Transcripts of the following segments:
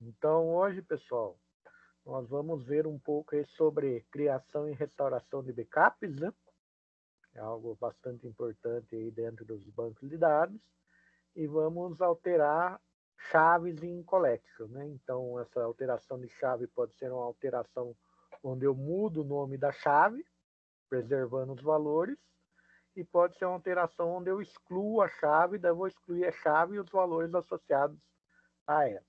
Então, hoje, pessoal, nós vamos ver um pouco aí sobre criação e restauração de backups, né? É algo bastante importante aí dentro dos bancos de dados. E vamos alterar chaves em collection, né? Então, essa alteração de chave pode ser uma alteração onde eu mudo o nome da chave, preservando os valores, e pode ser uma alteração onde eu excluo a chave, daí eu vou excluir a chave e os valores associados a ela.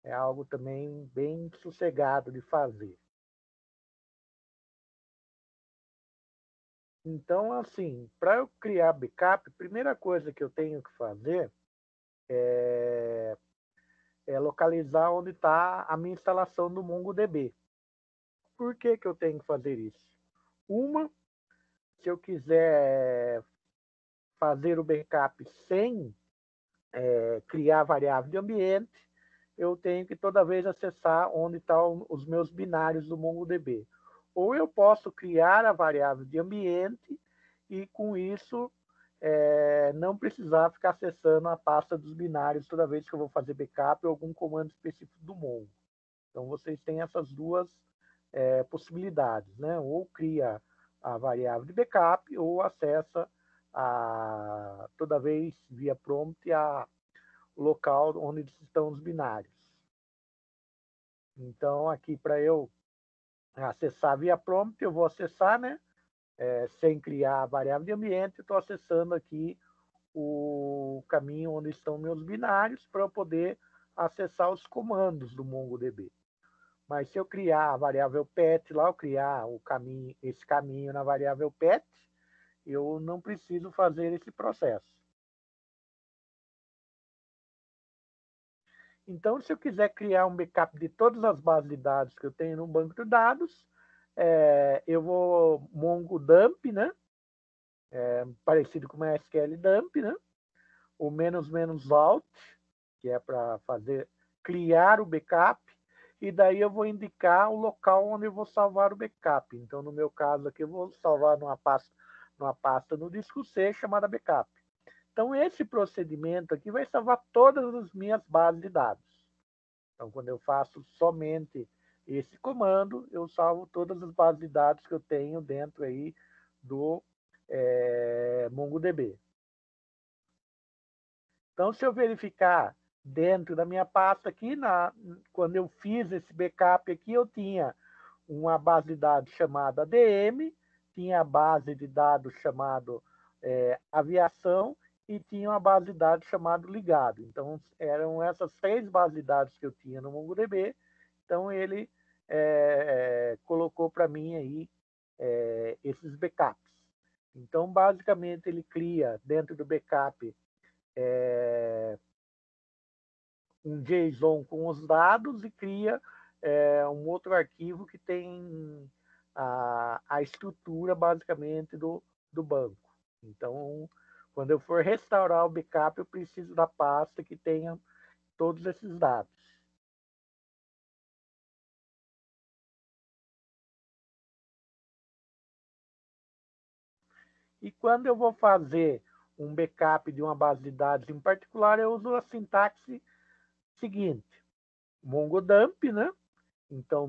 É algo também bem sossegado de fazer. Então, assim, para eu criar backup, a primeira coisa que eu tenho que fazer é localizar onde está a minha instalação do MongoDB. Por que, que eu tenho que fazer isso? Uma, se eu quiser fazer o backup sem criar variável de ambiente, eu tenho que toda vez acessar onde estão os meus binários do MongoDB. Ou eu posso criar a variável de ambiente e, com isso, não precisar ficar acessando a pasta dos binários toda vez que eu vou fazer backup ou algum comando específico do Mongo. Então, vocês têm essas duas possibilidades, né? Ou cria a variável de backup ou acessa toda vez via prompt o local onde estão os binários. Então, aqui para eu acessar via prompt, eu vou acessar, né? Sem criar a variável de ambiente, estou acessando aqui o caminho onde estão meus binários para eu poder acessar os comandos do MongoDB. Mas se eu criar a variável pet lá, eu criar esse caminho na variável pet, eu não preciso fazer esse processo. Então, se eu quiser criar um backup de todas as bases de dados que eu tenho no banco de dados, eu vou Mongo dump, né? Parecido com o MySQL dump, né? O menos alt, que é para criar o backup, e daí eu vou indicar o local onde eu vou salvar o backup. Então, no meu caso aqui, eu vou salvar numa pasta no disco C chamada backup. Então, esse procedimento aqui vai salvar todas as minhas bases de dados. Então, quando eu faço somente esse comando, eu salvo todas as bases de dados que eu tenho dentro aí do MongoDB. Então, se eu verificar dentro da minha pasta aqui, quando eu fiz esse backup aqui, eu tinha uma base de dados chamada ADM, tinha a base de dados chamada aviação e tinha uma base de dados chamada ligado. Então, eram essas 3 bases de dados que eu tinha no MongoDB. Então, ele colocou para mim aí esses backups. Então, basicamente, ele cria dentro do backup um JSON com os dados e cria um outro arquivo que tem a estrutura, basicamente, do banco. Então, quando eu for restaurar o backup, eu preciso da pasta que tenha todos esses dados. E quando eu vou fazer um backup de uma base de dados em particular, eu uso a sintaxe seguinte: mongodump, né? Então,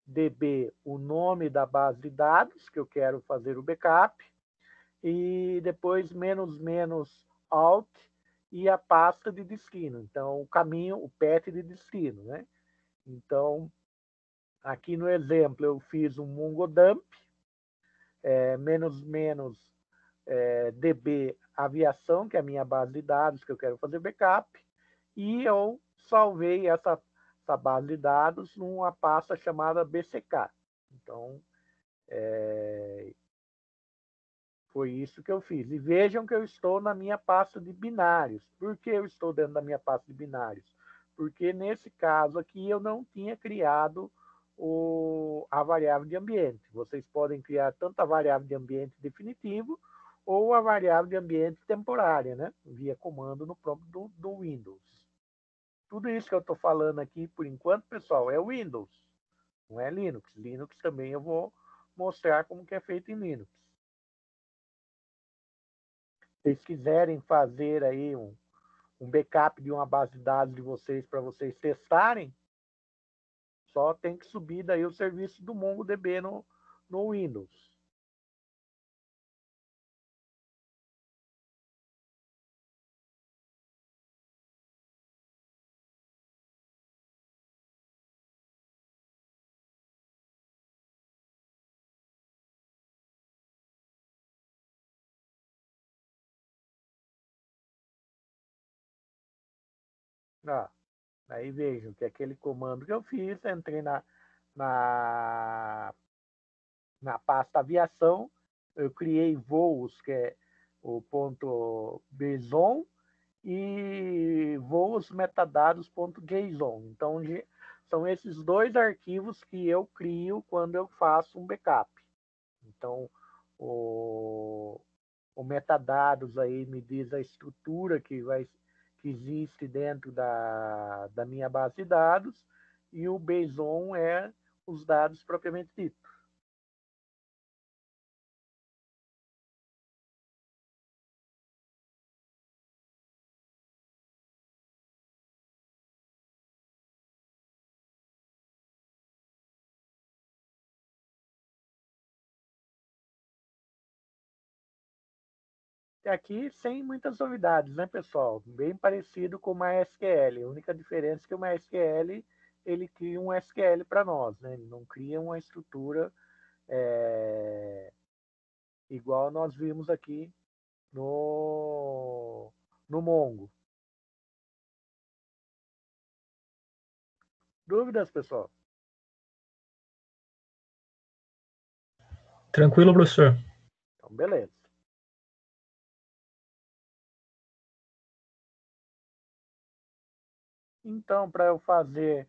-db, o nome da base de dados que eu quero fazer o backup, e depois -alt e a pasta de destino. Então, o caminho, o path de destino, né? Então, aqui no exemplo, eu fiz um mongodump, -db aviação, que é a minha base de dados que eu quero fazer backup, e eu salvei essa base de dados numa pasta chamada BCK. Então, foi isso que eu fiz. E vejam que eu estou na minha pasta de binários. Por que eu estou dentro da minha pasta de binários? Porque nesse caso aqui eu não tinha criado a variável de ambiente. Vocês podem criar tanto a variável de ambiente definitivo ou a variável de ambiente temporária, né? Via comando no próprio do Windows. Tudo isso que eu estou falando aqui, por enquanto, pessoal, é Windows, não é Linux. Linux também eu vou mostrar como que é feito em Linux. Se vocês quiserem fazer aí um backup de uma base de dados de vocês para vocês testarem, só tem que subir daí o serviço do MongoDB no Windows. Ah, aí vejam que aquele comando que eu fiz, entrei na, na pasta aviação, eu criei voos, que é o ponto .bson, e voos metadados.json. Então, são esses dois arquivos que eu crio quando eu faço um backup. Então, o metadados aí me diz a estrutura que existe dentro da minha base de dados, e o BSON é os dados propriamente ditos. E aqui sem muitas novidades, né, pessoal? Bem parecido com o MySQL. A única diferença é que o MySQL ele cria um SQL para nós, né? Ele não cria uma estrutura igual nós vimos aqui no Mongo. Dúvidas, pessoal? Tranquilo, professor. Então, beleza. Então, para eu fazer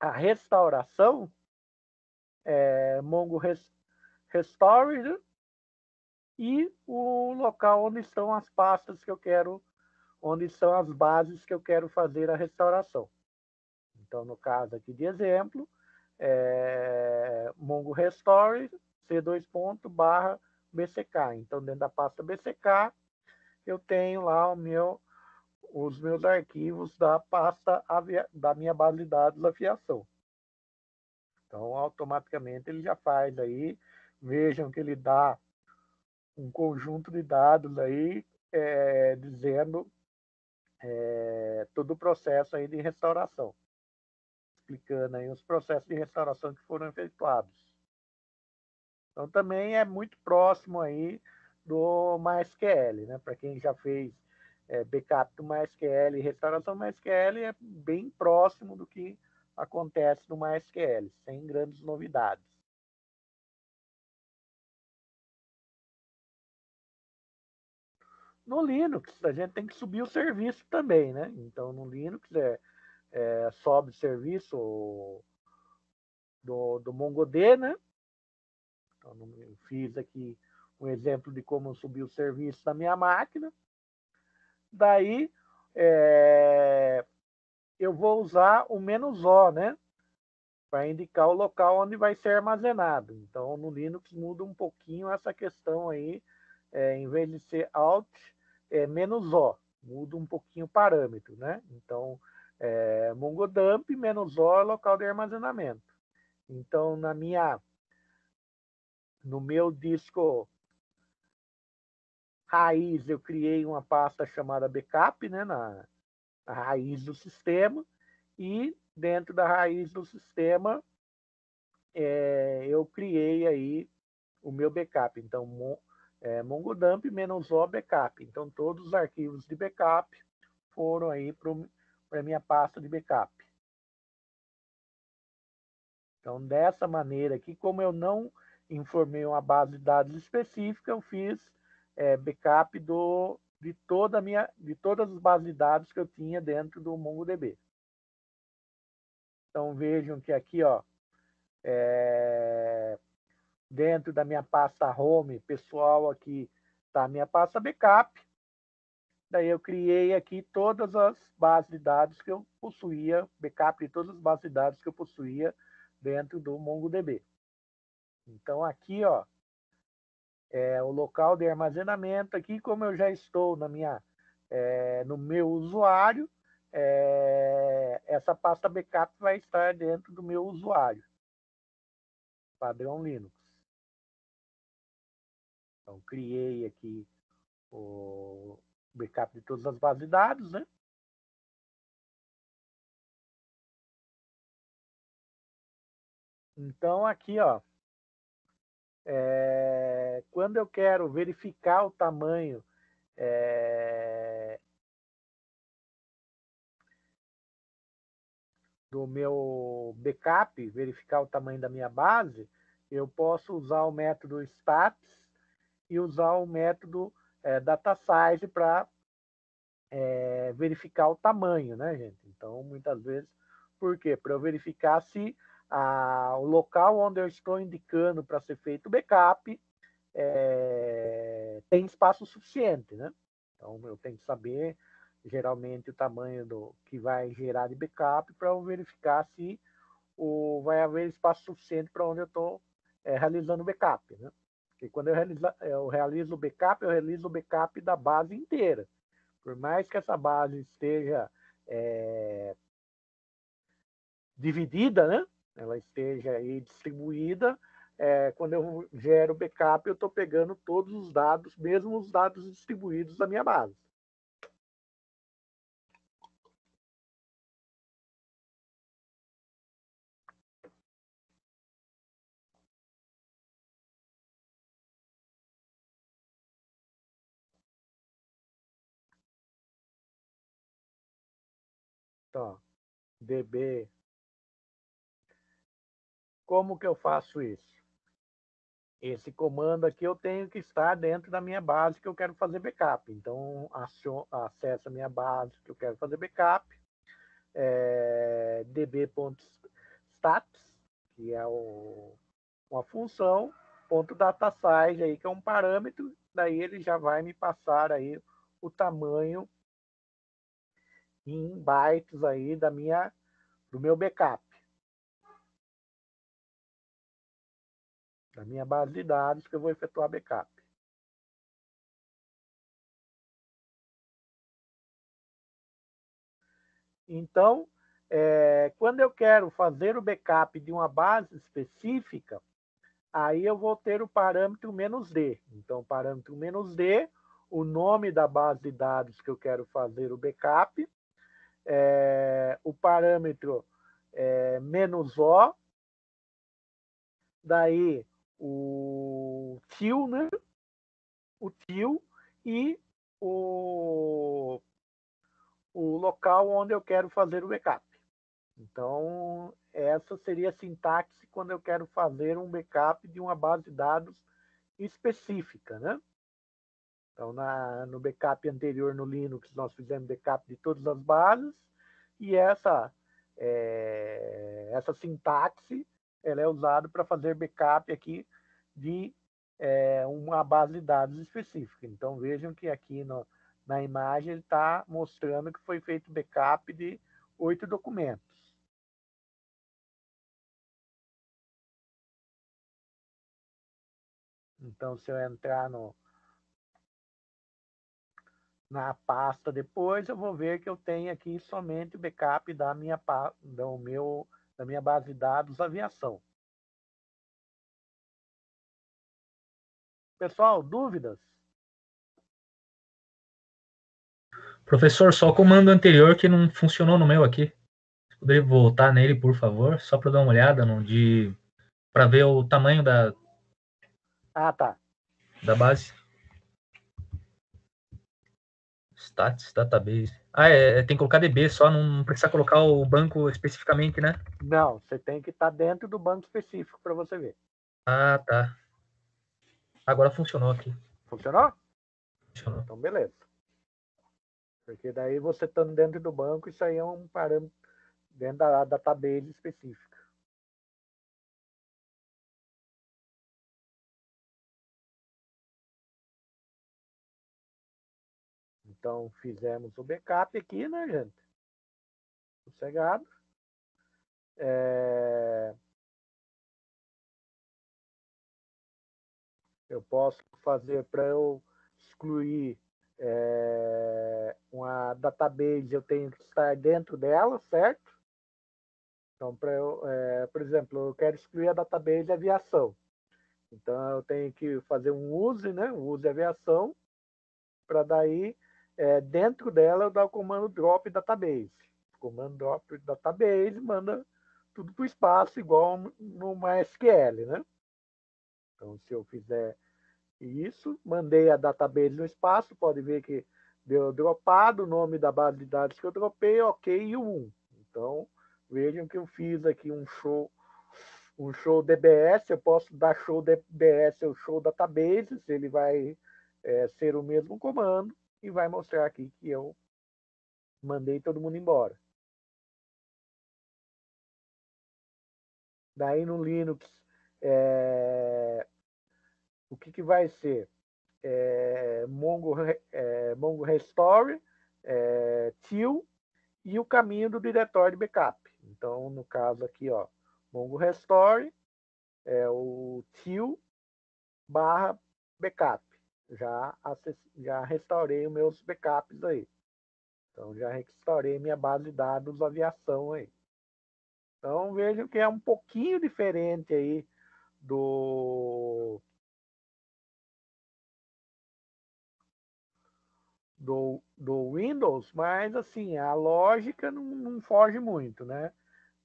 a restauração, Mongo Restore e o local onde estão as pastas que eu quero, onde estão as bases que eu quero fazer a restauração. Então, no caso aqui de exemplo, Mongo Restore c2./bck. Então, dentro da pasta bck, eu tenho lá os meus arquivos da pasta da minha base de dados aviação. Então, automaticamente ele já faz aí. Vejam que ele dá um conjunto de dados aí dizendo todo o processo aí de restauração, explicando aí os processos de restauração que foram efetuados. Então, também é muito próximo aí do MySQL, né? Para quem já fez backup do MySQL e restauração do MySQL, é bem próximo do que acontece no MySQL, sem grandes novidades. No Linux, a gente tem que subir o serviço também, né? Então, no Linux, sobe o serviço do MongoD, né? Então, eu fiz aqui um exemplo de como subir o serviço na minha máquina. Daí, eu vou usar o "-o", né? Para indicar o local onde vai ser armazenado. Então, no Linux muda um pouquinho essa questão aí, em vez de ser Alt, "-o", muda um pouquinho o parâmetro, né? Então, mongodump "-o" é local de armazenamento. Então, no meu disco raiz, eu criei uma pasta chamada backup, né, na raiz do sistema, e dentro da raiz do sistema eu criei aí o meu backup. Então, mongodump "-o" backup. Então, todos os arquivos de backup foram aí para a minha pasta de backup. Então, dessa maneira aqui, como eu não informei uma base de dados específica, eu fiz backup de todas as bases de dados que eu tinha dentro do MongoDB. Então, vejam que aqui, ó, dentro da minha pasta home pessoal, aqui está a minha pasta backup. Daí eu criei aqui todas as bases de dados que eu possuía, backup de todas as bases de dados que eu possuía dentro do MongoDB. Então, aqui, ó, o local de armazenamento. Aqui, como eu já estou na minha no meu usuário, essa pasta backup vai estar dentro do meu usuário, padrão Linux. Então, criei aqui o backup de todas as bases de dados, né? Então, aqui, ó, quando eu quero verificar o tamanho do meu backup, verificar o tamanho da minha base, eu posso usar o método stats e usar o método datasize para verificar o tamanho, né, gente? Então, muitas vezes, por quê? Para eu verificar se o local onde eu estou indicando para ser feito o backup tem espaço suficiente, né? Então, eu tenho que saber, geralmente, o tamanho do que vai gerar de backup para eu verificar se vai haver espaço suficiente para onde eu estou realizando o backup, né? Porque quando eu realizo o backup, eu realizo o backup da base inteira. Por mais que essa base esteja dividida, né? Ela esteja aí distribuída, quando eu gero backup, eu estou pegando todos os dados, mesmo os dados distribuídos da minha base. Então, db. Como que eu faço isso? Esse comando aqui eu tenho que estar dentro da minha base que eu quero fazer backup. Então, acesso a minha base que eu quero fazer backup, db.stats, que é uma função, ponto .datasize aí, que é um parâmetro, daí ele já vai me passar aí o tamanho em bytes aí do meu backup, da minha base de dados que eu vou efetuar backup. Então, quando eu quero fazer o backup de uma base específica, aí eu vou ter o parâmetro "-d". Então, o parâmetro "-d", o nome da base de dados que eu quero fazer o backup, o parâmetro "-o", daí o til, né? O til e o local onde eu quero fazer o backup. Então, essa seria a sintaxe quando eu quero fazer um backup de uma base de dados específica, né? Então, no backup anterior no Linux, nós fizemos backup de todas as bases e essa sintaxe ela é usada para fazer backup aqui de uma base de dados específica. Então, vejam que aqui na imagem ele está mostrando que foi feito backup de 8 documentos. Então, se eu entrar na pasta depois, eu vou ver que eu tenho aqui somente o backup da minha base de dados aviação. Pessoal, dúvidas? Professor, só o comando anterior que não funcionou no meu aqui. Você poderia voltar nele, por favor, só para dar uma olhada para ver o tamanho Ah, tá. da base. Stats, database. Tem que colocar DB só, não precisa colocar o banco especificamente, né? Não, você tem que estar dentro do banco específico para você ver. Ah, tá. Agora funcionou aqui. Funcionou? Funcionou. Então, beleza. Porque daí você estando dentro do banco, isso aí é um parâmetro dentro da database específica. Então, fizemos o backup aqui, né, gente? Sossegado. Eu posso fazer para eu excluir uma database, eu tenho que estar dentro dela, certo? Então, por exemplo, eu quero excluir a database de aviação. Então, eu tenho que fazer um use, né? Um use aviação, para daí, dentro dela, eu dar o comando drop database. O comando drop database manda tudo para o espaço, igual no MySQL, né? Então, se eu fizer isso, mandei a database no espaço, pode ver que deu dropado, o nome da base de dados que eu dropei, ok, e o 1. Então, vejam que eu fiz aqui um show DBS, eu posso dar show DBS ou show database, ele vai ser o mesmo comando e vai mostrar aqui que eu mandei todo mundo embora. Daí no Linux, o que vai ser? Mongo Restore, till e o caminho do diretório de backup. Então, no caso aqui, ó, Mongo Restore é o till barra backup. Já restaurei os meus backups aí. Então, já restaurei minha base de dados aviação aí. Então, vejam que é um pouquinho diferente aí do Windows, mas assim, a lógica não foge muito, né?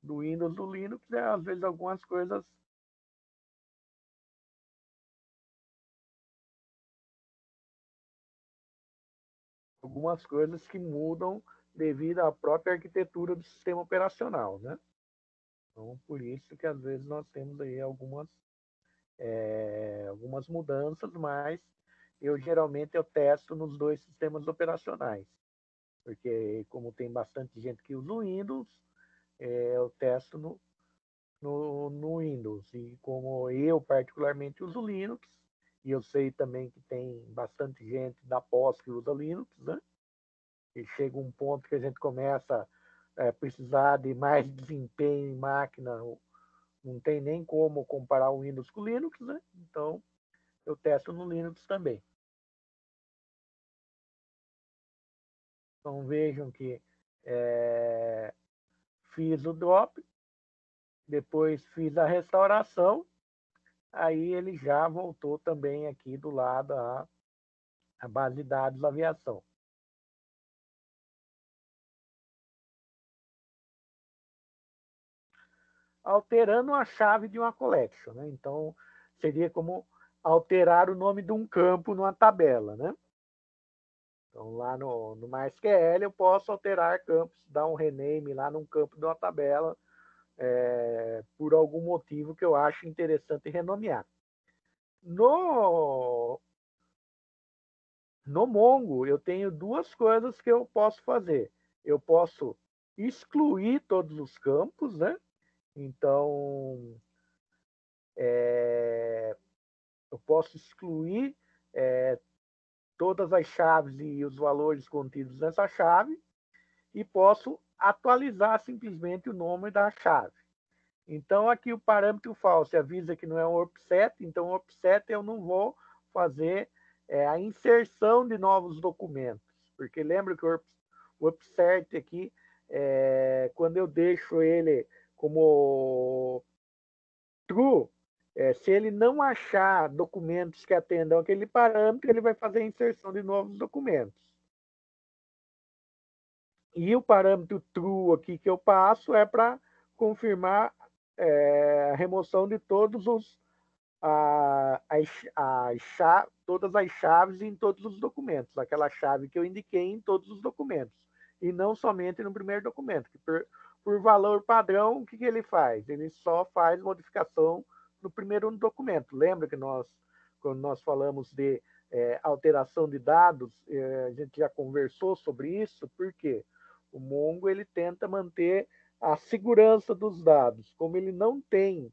Do Windows, do Linux, às vezes algumas coisas que mudam devido à própria arquitetura do sistema operacional, né? Então, por isso que às vezes nós temos aí algumas mudanças, mas eu testo nos dois sistemas operacionais, porque como tem bastante gente que usa o Windows, eu testo no Windows. E como eu particularmente uso Linux, e eu sei também que tem bastante gente da pós que usa Linux, né? E chega um ponto que a gente começa a precisar de mais desempenho em máquina, não tem nem como comparar o Windows com o Linux, né? Então, eu testo no Linux também. Então, vejam que fiz o drop, depois fiz a restauração, aí ele já voltou também aqui do lado a base de dados da aviação. Alterando a chave de uma collection, né? Então, seria como alterar o nome de um campo numa tabela, né? Então, lá no MySQL, eu posso alterar campos, dar um rename lá num campo de uma tabela, por algum motivo que eu acho interessante renomear. No Mongo, eu tenho duas coisas que eu posso fazer. Eu posso excluir todos os campos, né? Então, eu posso excluir todas as chaves e os valores contidos nessa chave e posso atualizar simplesmente o nome da chave. Então, aqui o parâmetro false avisa que não é um offset, então o offset eu não vou fazer a inserção de novos documentos, porque lembra que o offset aqui, quando eu deixo ele como true, se ele não achar documentos que atendam aquele parâmetro, ele vai fazer a inserção de novos documentos. E o parâmetro true aqui que eu passo é para confirmar a remoção de todos todas as chaves em todos os documentos, aquela chave que eu indiquei em todos os documentos, e não somente no primeiro documento, que por valor padrão, o que ele faz? Ele só faz modificação no primeiro documento. Lembra que quando nós falamos de alteração de dados, a gente já conversou sobre isso, por quê? O Mongo ele tenta manter a segurança dos dados. Como ele não tem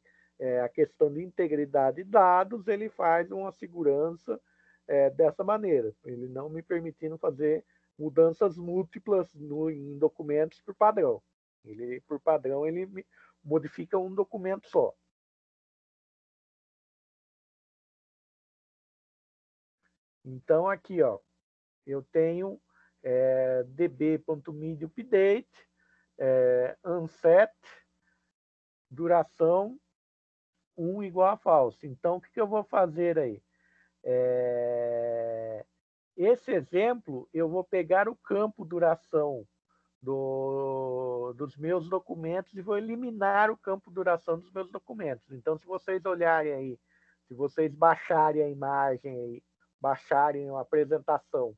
a questão de integridade de dados, ele faz uma segurança dessa maneira, ele não me permitindo fazer mudanças múltiplas em documentos por padrão. Por padrão, ele modifica um documento só. Então, aqui, ó, eu tenho db.midUpdate, unset, duração 1 igual a false. Então, o que eu vou fazer aí? Esse exemplo, eu vou pegar o campo duração dos meus documentos e vou eliminar o campo duração dos meus documentos. Então, se vocês olharem aí, se vocês baixarem a imagem aí, baixarem a apresentação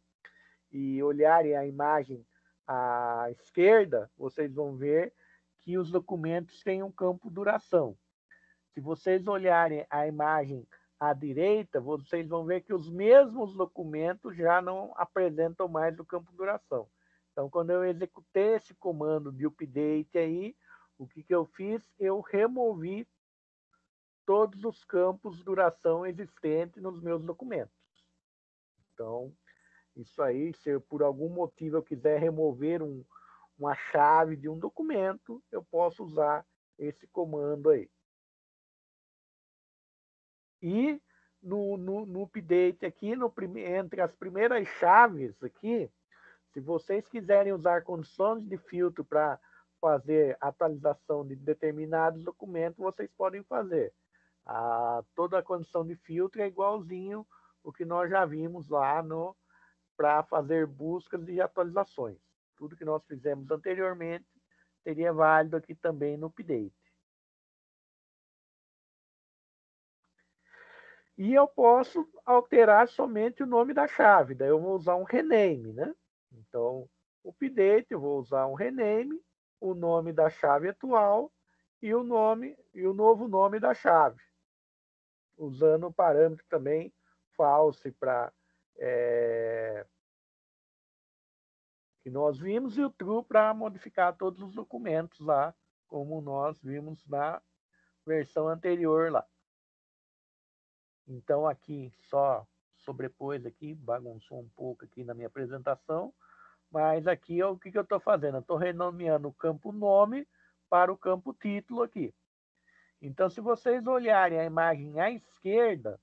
e olharem a imagem à esquerda, vocês vão ver que os documentos têm um campo duração. Se vocês olharem a imagem à direita, vocês vão ver que os mesmos documentos já não apresentam mais o campo duração. Então, quando eu executei esse comando de update aí, o que eu fiz? Eu removi todos os campos duração existentes nos meus documentos. Então, isso aí, se por algum motivo eu quiser remover uma chave de um documento, eu posso usar esse comando aí. E no update aqui, entre as primeiras chaves aqui, se vocês quiserem usar condições de filtro para fazer atualização de determinados documentos, vocês podem fazer. Toda a condição de filtro é igualzinho o que nós já vimos lá para fazer buscas e atualizações. Tudo que nós fizemos anteriormente seria válido aqui também no update. E eu posso alterar somente o nome da chave. Daí eu vou usar um rename, né? Então, update, eu vou usar um rename, o nome da chave atual e o novo nome da chave. Usando o parâmetro também false para que nós vimos e o true para modificar todos os documentos lá, como nós vimos na versão anterior lá. Então, aqui só sobrepôs aqui, bagunçou um pouco aqui na minha apresentação, mas aqui o que eu estou fazendo? Eu estou renomeando o campo nome para o campo título aqui. Então, se vocês olharem a imagem à esquerda,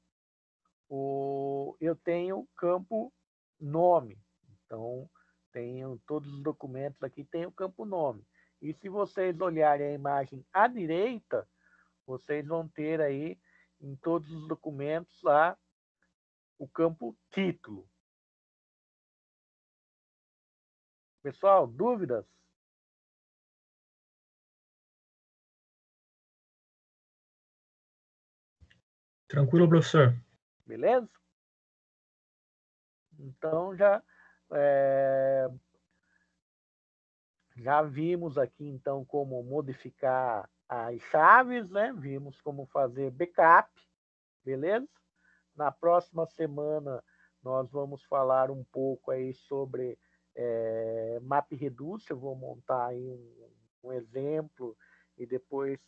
eu tenho o campo nome. Então, tenho todos os documentos aqui, tem o campo nome. E se vocês olharem a imagem à direita, vocês vão ter aí em todos os documentos lá o campo título. Pessoal, dúvidas? Tranquilo, professor. Beleza? Então, já vimos aqui, então, como modificar as chaves, né? Vimos como fazer backup, beleza? Na próxima semana, nós vamos falar um pouco aí sobre MapReduce. Eu vou montar aí um exemplo e depois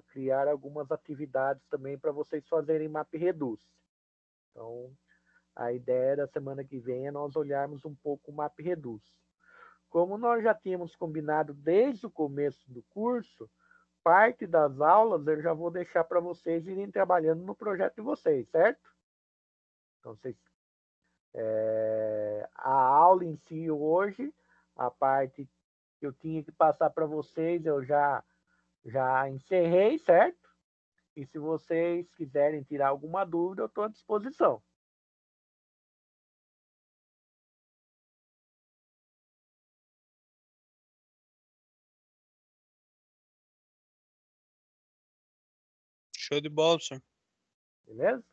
criar algumas atividades também para vocês fazerem MapReduce. Então, a ideia da semana que vem é nós olharmos um pouco o MapReduce. Como nós já tínhamos combinado desde o começo do curso, parte das aulas eu já vou deixar para vocês irem trabalhando no projeto de vocês, certo? Então, a aula em si hoje, a parte que eu tinha que passar para vocês, eu já encerrei, certo? E se vocês quiserem tirar alguma dúvida, eu estou à disposição. Show de bola, senhor. Beleza?